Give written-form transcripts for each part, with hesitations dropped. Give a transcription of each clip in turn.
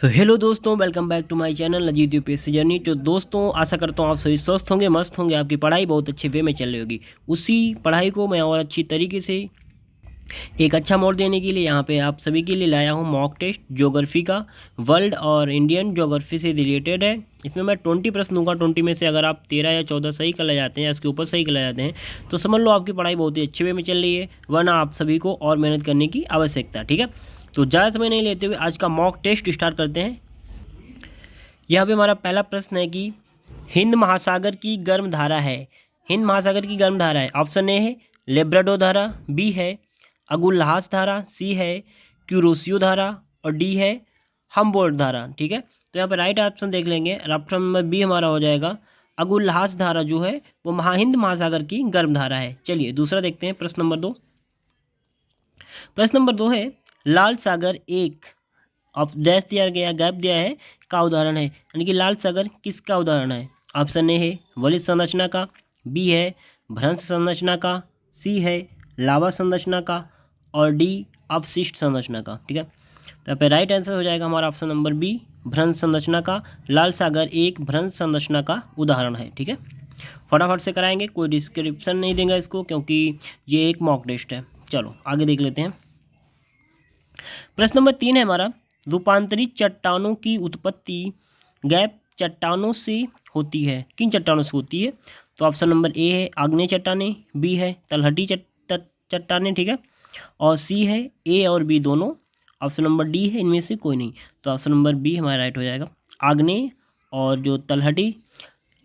तो हेलो दोस्तों, welcome back to my channel Ajit UPSC journey. तो दोस्तों, आशा करता हूँ आप सभी स्वस्थ होंगे, मस्त होंगे, आपकी पढ़ाई बहुत अच्छे वे में चल रही होगी। उसी पढ़ाई को मैं और अच्छी तरीके से एक अच्छा मोड़ देने के लिए यहाँ पे आप सभी के लिए लाया हूँ मॉक टेस्ट ज्योग्राफी का। वर्ल्ड और इंडियन ज्योग्राफी से रिलेटेड है। इसमें मैं 20 प्रश्न दूंगा। 20 में से अगर आप 13 या 14 सही कर ले जाते हैं या इसके ऊपर सही कर ले जाते हैं तो समझ लो आपकी पढ़ाई बहुत ही अच्छे वे में चल रही है, वरना आप सभी को और मेहनत करने की आवश्यकता है। ठीक है, तो ज़्यादा समय नहीं लेते हुए आज का मॉक टेस्ट स्टार्ट करते हैं। यहाँ पे हमारा पहला प्रश्न है कि हिंद महासागर की गर्म धारा है। हिंद महासागर की गर्म धारा है। ऑप्शन ए है लेब्राडोर धारा, बी है अगुल्हास धारा, सी है क्यूरोसियो धारा और डी है हम्बोल्ट धारा। ठीक है, तो यहाँ पे राइट ऑप्शन देख लेंगे। ऑप्शन नंबर बी हमारा हो जाएगा अगुल्हास धारा, जो है वो हिंद महासागर की गर्म धारा है। चलिए दूसरा देखते हैं, प्रश्न नंबर 2। प्रश्न नंबर 2 है लाल सागर एक ऑफ डैश दिया गया, गैप दिया है, का उदाहरण है। यानी कि लाल सागर किसका उदाहरण है। ऑप्शन ए है वलित संरचना का, बी है भ्रंश संरचना का, सी है लावा संरचना का और डी अपशिष्ट संरचना का। ठीक है, तो यहाँ पे राइट आंसर हो जाएगा हमारा ऑप्शन नंबर बी, भ्रंश संरचना का। लाल सागर एक भ्रंश संरचना का उदाहरण है। ठीक है, फटाफट से कराएंगे, कोई डिस्क्रिप्शन नहीं देंगे इसको क्योंकि ये एक मॉक टेस्ट है। चलो आगे देख लेते हैं। प्रश्न नंबर 3 है हमारा, रूपांतरित चट्टानों की उत्पत्ति गैप चट्टानों से होती है। किन चट्टानों से होती है। तो ऑप्शन नंबर ए है आग्नेय चट्टानें, बी है तलहटी चट्टानें, ठीक है, और सी है ए और बी दोनों, ऑप्शन नंबर डी है इनमें से कोई नहीं। तो ऑप्शन नंबर बी हमारा राइट हो जाएगा। आग्नेय और जो तलहटी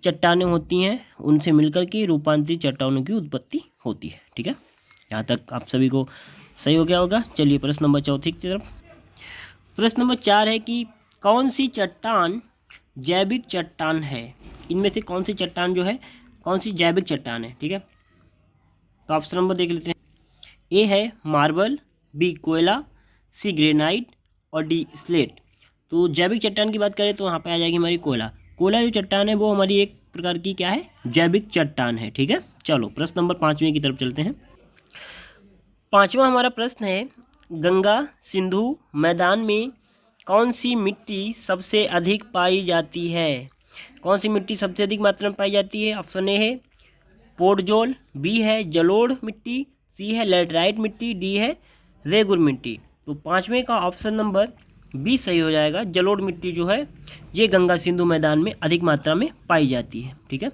चट्टानें होती हैं उनसे मिलकर के रूपांतरित चट्टानों की उत्पत्ति होती है। ठीक है, यहाँ तक आप सभी को सही हो गया होगा। चलिए प्रश्न नंबर 4 की तरफ। प्रश्न नंबर 4 है कि कौन सी चट्टान जैविक चट्टान है। इनमें से कौन सी चट्टान जो है, कौन सी जैविक चट्टान है। ठीक है, तो ऑप्शन नंबर देख लेते हैं। ए है मार्बल, बी कोयला, सी ग्रेनाइट और डी स्लेट। तो जैविक चट्टान की बात करें तो यहाँ पे आ जाएगी हमारी कोयला। कोयला जो चट्टान है वो हमारी एक प्रकार की क्या है, जैविक चट्टान है। ठीक है, चलो प्रश्न नंबर 5वें की तरफ चलते हैं। 5वां हमारा प्रश्न है, गंगा सिंधु मैदान में कौन सी मिट्टी सबसे अधिक पाई जाती है। कौन सी मिट्टी सबसे अधिक मात्रा में पाई जाती है। ऑप्शन ए है पोडजोल, बी है जलोढ़ मिट्टी, सी है लैटराइट मिट्टी, डी है रेगुर मिट्टी। तो 5वें का ऑप्शन नंबर बी सही हो जाएगा। जलोढ़ मिट्टी जो है ये गंगा सिंधु मैदान में अधिक मात्रा में पाई जाती है। ठीक है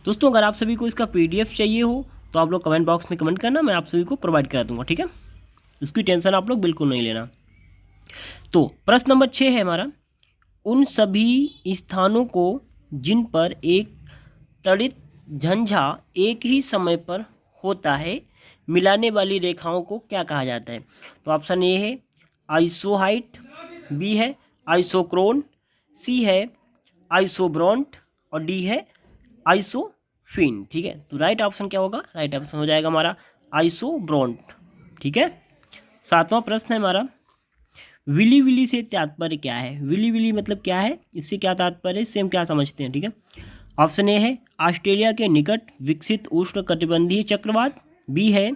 दोस्तों, अगर आप सभी को इसका PDF चाहिए हो तो आप लोग कमेंट बॉक्स में कमेंट करना, मैं आप सभी को प्रोवाइड करा दूंगा। ठीक है, उसकी टेंशन आप लोग बिल्कुल नहीं लेना। तो प्रश्न नंबर 6 है हमारा, उन सभी स्थानों को जिन पर एक तड़ित झंझा एक ही समय पर होता है मिलाने वाली रेखाओं को क्या कहा जाता है। तो ऑप्शन ए है आइसोहाइट, बी है आइसोक्रोन, सी है आइसोब्रॉन्ट और डी है आइसोफिन। ठीक है, तो राइट ऑप्शन क्या होगा, राइट ऑप्शन हो जाएगा हमारा आइसोब्रॉन्ट। ठीक है, 7वां प्रश्न है हमारा, विली विली से तात्पर्य क्या है। विली विली मतलब क्या है, इससे क्या तात्पर्य है, इससे हम क्या समझते हैं। ठीक है, ऑप्शन ए है ऑस्ट्रेलिया के निकट विकसित उष्णकटिबंधीय चक्रवात, बी है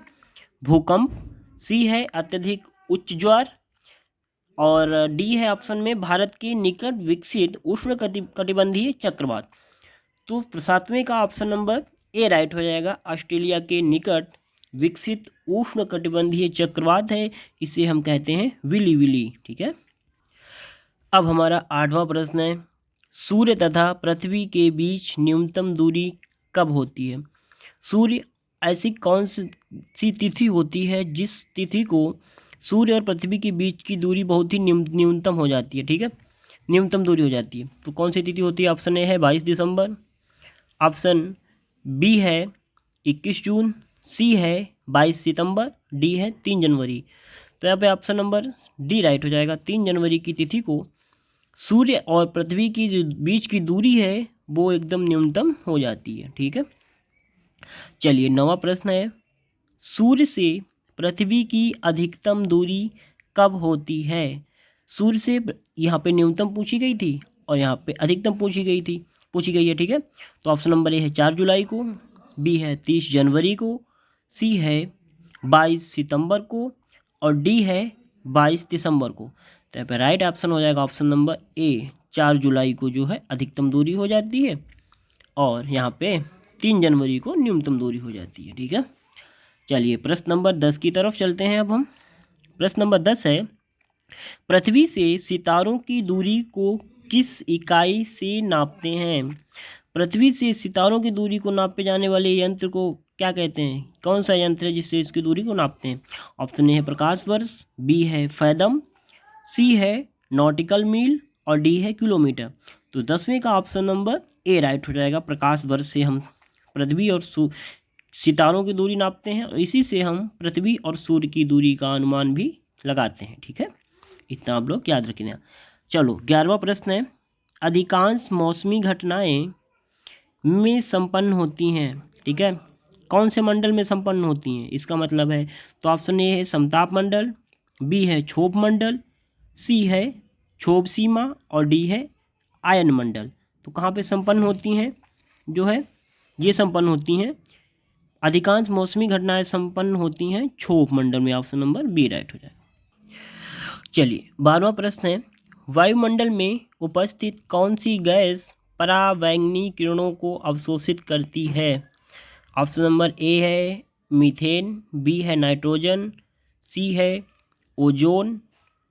भूकंप, सी है अत्यधिक उच्च ज्वार और डी है ऑप्शन में भारत के निकट विकसित उष्णकटिबंधीय चक्रवात। तो 7वें का ऑप्शन नंबर ए राइट हो जाएगा। ऑस्ट्रेलिया के निकट विकसित उष्णकटिबंधीय चक्रवात है, इसे हम कहते हैं विली विली। ठीक है, अब हमारा 8वां प्रश्न है, सूर्य तथा पृथ्वी के बीच न्यूनतम दूरी कब होती है। सूर्य ऐसी कौन सी तिथि होती है जिस तिथि को सूर्य और पृथ्वी के बीच की दूरी बहुत ही न्यूनतम हो जाती है। ठीक है, न्यूनतम दूरी हो जाती है। तो कौन सी तिथि होती है। ऑप्शन ए है 22 दिसंबर, ऑप्शन बी है 21 जून, सी है 22 सितंबर, डी है 3 जनवरी। तो यहाँ पे ऑप्शन नंबर डी राइट हो जाएगा। 3 जनवरी की तिथि को सूर्य और पृथ्वी की जो बीच की दूरी है वो एकदम न्यूनतम हो जाती है। ठीक है, चलिए 9वां प्रश्न है, सूर्य से पृथ्वी की अधिकतम दूरी कब होती है। सूर्य से यहाँ पे न्यूनतम पूछी गई थी और यहाँ पे अधिकतम पूछी गई है। ठीक है, तो ऑप्शन नंबर ए है 4 जुलाई को, बी है 30 जनवरी को, सी है 22 सितंबर को और डी है 22 दिसंबर को। तो यहाँ पे राइट ऑप्शन हो जाएगा ऑप्शन नंबर ए, 4 जुलाई को जो है अधिकतम दूरी हो जाती है और यहाँ पे 3 जनवरी को न्यूनतम दूरी हो जाती है। ठीक है, चलिए प्रश्न नंबर 10 की तरफ चलते हैं। अब हम प्रश्न नंबर 10 है, पृथ्वी से सितारों की दूरी को किस इकाई से नापते हैं? पृथ्वी से सितारों की दूरी को नापे जाने वाले यंत्र को क्या कहते हैं? कौन सा यंत्र है जिससे इसकी दूरी को नापते हैं? ऑप्शन ए है प्रकाश वर्ष, बी है फैदम, सी है नॉटिकल मील और डी है किलोमीटर। तो 10वें का ऑप्शन नंबर ए राइट हो जाएगा। प्रकाश वर्ष से हम पृथ्वी और सितारों की दूरी नापते हैं और इसी से हम पृथ्वी और सूर्य की दूरी का अनुमान भी लगाते हैं। ठीक है, इतना आप लोग याद रखना। चलो 11वां प्रश्न है, अधिकांश मौसमी घटनाएं में संपन्न होती हैं। ठीक है, कौन से मंडल में संपन्न होती हैं इसका मतलब है? तो ऑप्शन ए है समताप मंडल, बी है क्षोभ मंडल, सी है क्षोभ सीमा और डी है आयन मंडल। तो कहाँ पे संपन्न होती हैं? जो है ये संपन्न होती हैं, अधिकांश मौसमी घटनाएं संपन्न होती हैं क्षोभ मंडल में। ऑप्शन नंबर बी राइट हो जाएगा। चलिए 12वां प्रश्न है, वायुमंडल में उपस्थित कौन सी गैस पराबैंगनी किरणों को अवशोषित करती है? ऑप्शन नंबर ए है मीथेन, बी है नाइट्रोजन, सी है ओजोन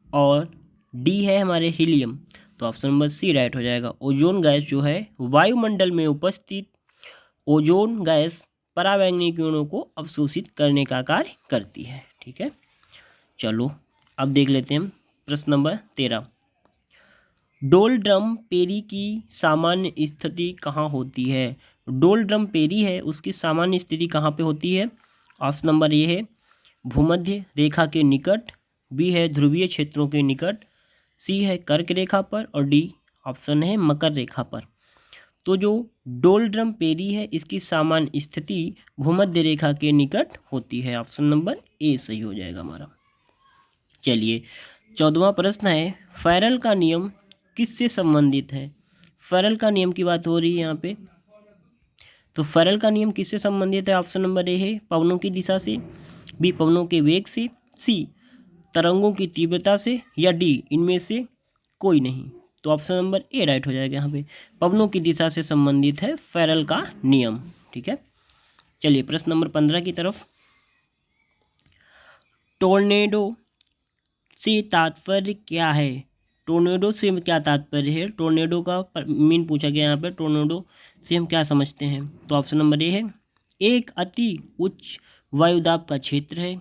और डी है हमारे हीलियम। तो ऑप्शन नंबर सी राइट हो जाएगा। ओजोन गैस जो है वायुमंडल में उपस्थित ओजोन गैस पराबैंगनी किरणों को अवशोषित करने का कार्य करती है। ठीक है, चलो अब देख लेते हैं प्रश्न नंबर 13, डोलड्रम पेरी की सामान्य स्थिति कहाँ होती है? डोलड्रम पेरी है उसकी सामान्य स्थिति कहाँ पे होती है? ऑप्शन नंबर ए है भूमध्य रेखा के निकट, बी है ध्रुवीय क्षेत्रों के निकट, सी है कर्क रेखा पर और डी ऑप्शन है मकर रेखा पर। तो जो डोलड्रम पेरी है इसकी सामान्य स्थिति भूमध्य रेखा के निकट होती है। ऑप्शन नंबर ए सही हो जाएगा हमारा। चलिए 14वां प्रश्न है, फैरल का नियम किससे संबंधित है? फैरल का नियम की बात हो रही है यहाँ पे। तो फैरल का नियम किससे संबंधित है? ऑप्शन नंबर ए है पवनों की दिशा से, बी पवनों के वेग से, सी तरंगों की तीव्रता से या डी इनमें से कोई नहीं। तो ऑप्शन नंबर ए राइट हो जाएगा। यहाँ पे पवनों की दिशा से संबंधित है फैरल का नियम। ठीक है, चलिए प्रश्न नंबर 15 की तरफ, टोर्नेडो से तात्पर्य क्या है? टोर्नेडो से क्या तात्पर्य है? टोर्नेडो का मीन पूछा गया यहाँ पे, टोर्नेडो से हम क्या समझते हैं? तो ऑप्शन नंबर ए है एक अति उच्च वायुदाब का क्षेत्र है,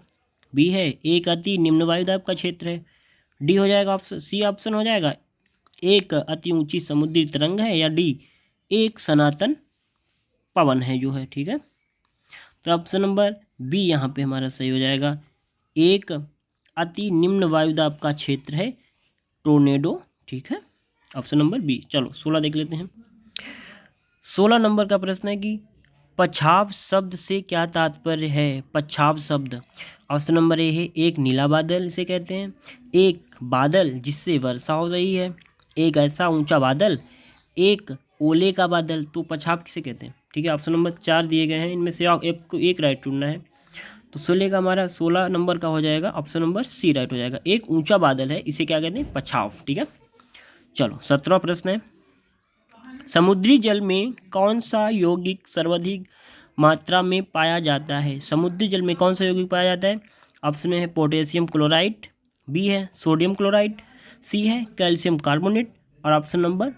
बी है एक अति निम्न वायुदाब का क्षेत्र है, डी हो जाएगा ऑप्शन सी ऑप्शन हो जाएगा एक अति ऊंची समुद्री तरंग है, या डी एक सनातन पवन है जो है। ठीक है, तो ऑप्शन नंबर बी यहाँ पे हमारा सही हो जाएगा, एक अति निम्न वायुदाब का क्षेत्र है टोर्नेडो। ठीक है, ऑप्शन नंबर बी। चलो 16 देख लेते हैं। 16 नंबर का प्रश्न है कि पछाव शब्द से क्या तात्पर्य है? पछाव शब्द ऑप्शन नंबर ए है एक नीला बादल इसे कहते हैं, एक बादल जिससे वर्षा हो रही है, एक ऐसा ऊंचा बादल, एक ओले का बादल। तो पछाव किसे कहते हैं? ठीक है, ऑप्शन नंबर 4 दिए गए हैं, इनमें से आपको एक राइट चुनना है। तो 16 नंबर का हो जाएगा ऑप्शन नंबर सी राइट हो जाएगा। एक ऊंचा बादल है इसे क्या कहते हैं? पछाव। ठीक है, चलो 17वां प्रश्न है, समुद्री जल में कौन सा यौगिक सर्वाधिक मात्रा में पाया जाता है? समुद्री जल में कौन सा यौगिक पाया जाता है? ऑप्शन है पोटेशियम क्लोराइड, बी है सोडियम क्लोराइड, सी है कैल्शियम कार्बोनेट और ऑप्शन नंबर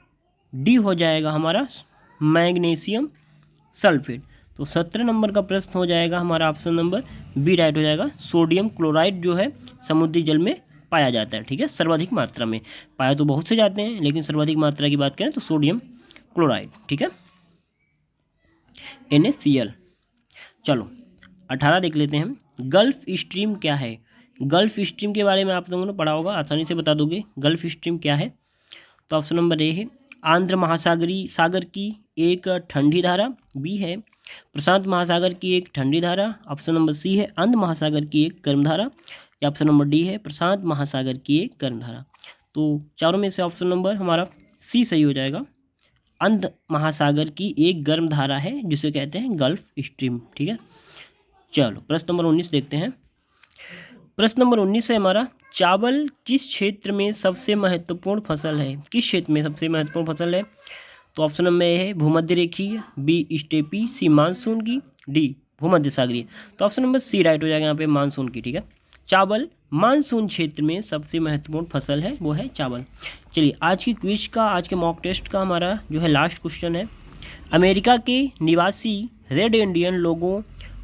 डी हो जाएगा हमारा मैग्नीशियम सल्फेट। तो 17 नंबर का प्रश्न हो जाएगा हमारा ऑप्शन नंबर बी राइट हो जाएगा। सोडियम क्लोराइड जो है समुद्री जल में पाया जाता है। ठीक है, सर्वाधिक मात्रा में। पाया तो बहुत से जाते हैं लेकिन सर्वाधिक मात्रा की बात करें तो सोडियम क्लोराइड। ठीक है, NaCl। चलो 18 देख लेते हैं, गल्फ स्ट्रीम क्या है? गल्फ स्ट्रीम के बारे में आप लोगों ने पढ़ा होगा, आसानी से बता दोगे गल्फ स्ट्रीम क्या है? तो ऑप्शन नंबर ए है आंध्र महासागरी सागर की एक ठंडी धारा, बी है प्रशांत महासागर की एक ठंडी धारा, ऑप्शन नंबर सी है अंध महासागर की एक गर्म धारा, या ऑप्शन नंबर डी है प्रशांत महासागर की एक गर्म धारा। तो चारों में से ऑप्शन नंबर हमारा सी सही हो जाएगा। अंध महासागर की एक गर्म धारा है जिसे कहते हैं गल्फ स्ट्रीम। ठीक है, चलो प्रश्न नंबर 19 देखते हैं, प्रश्न नंबर 19 है हमारा, चावल किस क्षेत्र में सबसे महत्वपूर्ण फसल है? किस क्षेत्र में सबसे महत्वपूर्ण फसल है? तो ऑप्शन नंबर ए है भूमध्य रेखीय, बी स्टेपी, सी मानसून की, डी भूमध्य सागरीय। तो ऑप्शन नंबर सी राइट हो जाएगा यहाँ पे, मानसून की। ठीक है, चावल मानसून क्षेत्र में सबसे महत्वपूर्ण फसल है, वो है चावल। चलिए आज की क्विज का, आज के मॉक टेस्ट का हमारा जो है लास्ट क्वेश्चन है, अमेरिका के निवासी रेड इंडियन लोगों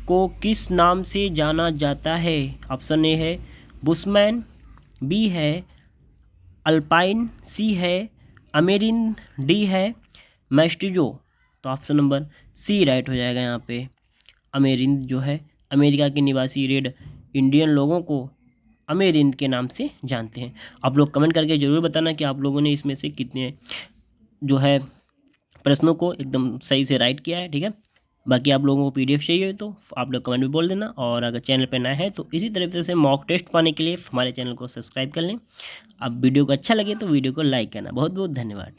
को किस नाम से जाना जाता है? ऑप्शन ए है बुशमैन, बी है अल्पाइन, सी है अमेरिन, डी है मैस्टिजो। तो ऑप्शन नंबर सी राइट हो जाएगा यहाँ पे, अमेरिन जो है, अमेरिका के निवासी रेड इंडियन लोगों को अमेरिन के नाम से जानते हैं। आप लोग कमेंट करके ज़रूर बताना कि आप लोगों ने इसमें से कितने जो है प्रश्नों को एकदम सही से राइट किया है। ठीक है, बाकी आप लोगों को पीडीएफ चाहिए तो आप लोग कमेंट में बोल देना, और अगर चैनल पर नया है तो इसी तरीके से मॉक टेस्ट पाने के लिए हमारे चैनल को सब्सक्राइब कर लें। अब वीडियो को अच्छा लगे तो वीडियो को लाइक करना। बहुत बहुत धन्यवाद।